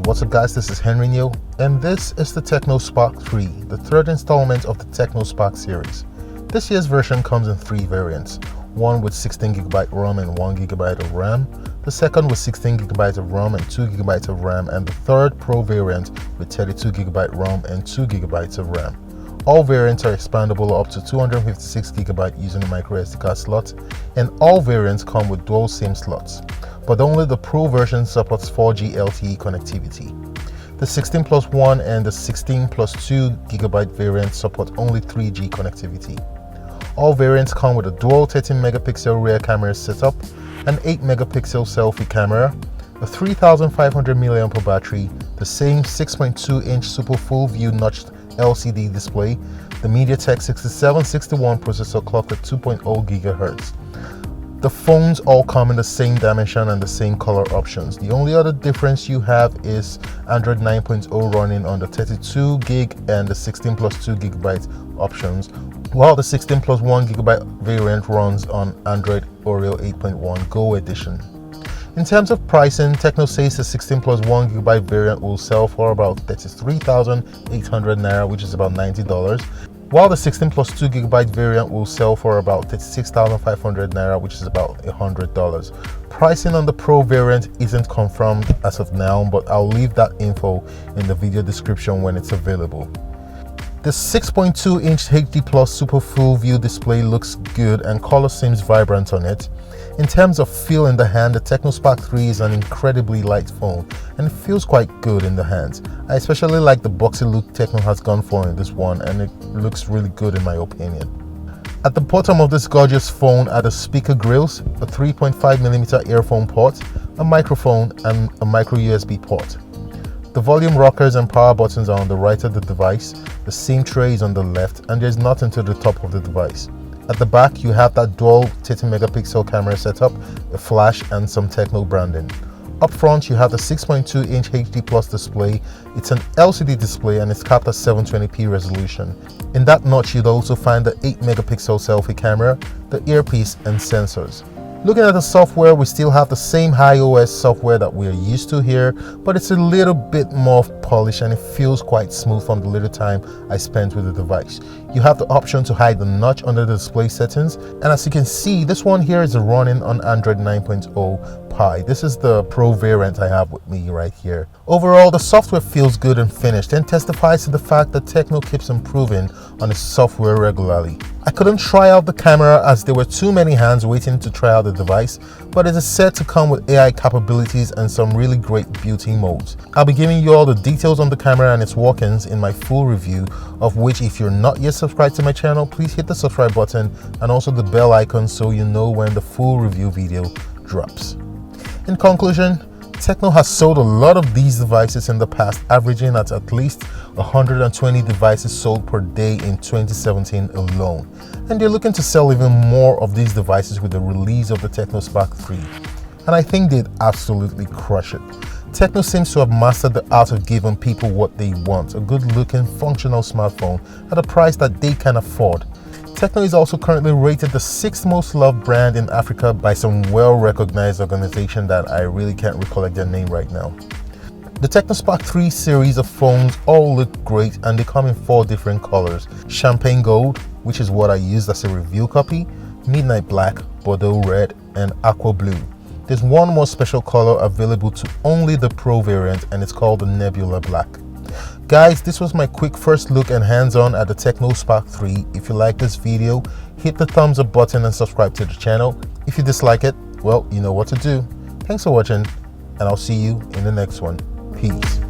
What's up guys, this is Henry Neal, and this is the Tecno Spark 3, the third installment of the Tecno Spark series. This year's version comes in three variants, one with 16GB ROM and 1GB of RAM, the second with 16GB of ROM and 2GB of RAM, and the third Pro variant with 32GB ROM and 2GB of RAM. All variants are expandable up to 256GB using a microSD card slot, and all variants come with dual SIM slots, but only the Pro version supports 4G LTE connectivity. The 16+1 and the 16+2GB variants support only 3G connectivity. All variants come with a dual 13MP rear camera setup, an 8MP selfie camera, a 3500 mAh battery, the same 6.2-inch super full view notched LCD display, the MTK 6761 processor clocked at 2.0 GHz. The phones all come in the same dimension and the same color options. The only other difference you have is Android 9.0 running on the 32GB and the 16+2GB options, while the 16+1GB variant runs on Android Oreo 8.1 Go edition. In terms of pricing, Tecno says the 16+1GB variant will sell for about 33,800 Naira, which is about $90, while the 16+2GB variant will sell for about 36,500 Naira, which is about $100. Pricing on the Pro variant isn't confirmed as of now, but I'll leave that info in the video description when it's available. The 6.2-inch HD+ Super Full View display looks good and color seems vibrant on it. In terms of feel in the hand, the Tecno Spark 3 is an incredibly light phone and it feels quite good in the hands. I especially like the boxy look Tecno has gone for in this one, and it looks really good in my opinion. At the bottom of this gorgeous phone are the speaker grills, a 3.5mm earphone port, a microphone and a micro USB port. The volume rockers and power buttons are on the right of the device, the SIM tray is on the left, and there's nothing to the top of the device. At the back, you have that dual 13MP camera setup, a flash, and some Tecno branding. Up front, you have the 6.2-inch HD+ display. It's an LCD display and it's capped at 720p resolution. In that notch, you'd also find the 8MP selfie camera, the earpiece, and sensors. Looking at the software, we still have the same iOS software that we are used to here, but it's a little bit more polished and it feels quite smooth from the little time I spent with the device. You have the option to hide the notch under the display settings, and as you can see, this one here is running on Android 9.0 Pie. This is the Pro variant I have with me right here. Overall, the software feels good and finished and testifies to the fact that Tecno keeps improving on its software regularly. I couldn't try out the camera as there were too many hands waiting to try out the device, but it is said to come with AI capabilities and some really great beauty modes. I'll be giving you all the details on the camera and its workings in my full review, of which if you're not yet subscribed to my channel, please hit the subscribe button and also the bell icon so you know when the full review video drops. In conclusion, Tecno has sold a lot of these devices in the past, averaging at least 120 devices sold per day in 2017 alone. And they're looking to sell even more of these devices with the release of the Tecno Spark 3. And I think they'd absolutely crush it. Tecno seems to have mastered the art of giving people what they want, a good-looking, functional smartphone at a price that they can afford. Tecno is also currently rated the 6th most loved brand in Africa by some well-recognized organization that I really can't recollect their name right now. The Tecno Spark 3 series of phones all look great and they come in 4 different colors: champagne gold, which is what I used as a review copy, midnight black, bordeaux red, and aqua blue. There's one more special color available to only the Pro variant, and it's called the Nebula Black. Guys, this was my quick first look and hands-on at the Tecno Spark 3. If you like this video, hit the thumbs up button and subscribe to the channel. If you dislike it, well, you know what to do. Thanks for watching, and I'll see you in the next one. Peace.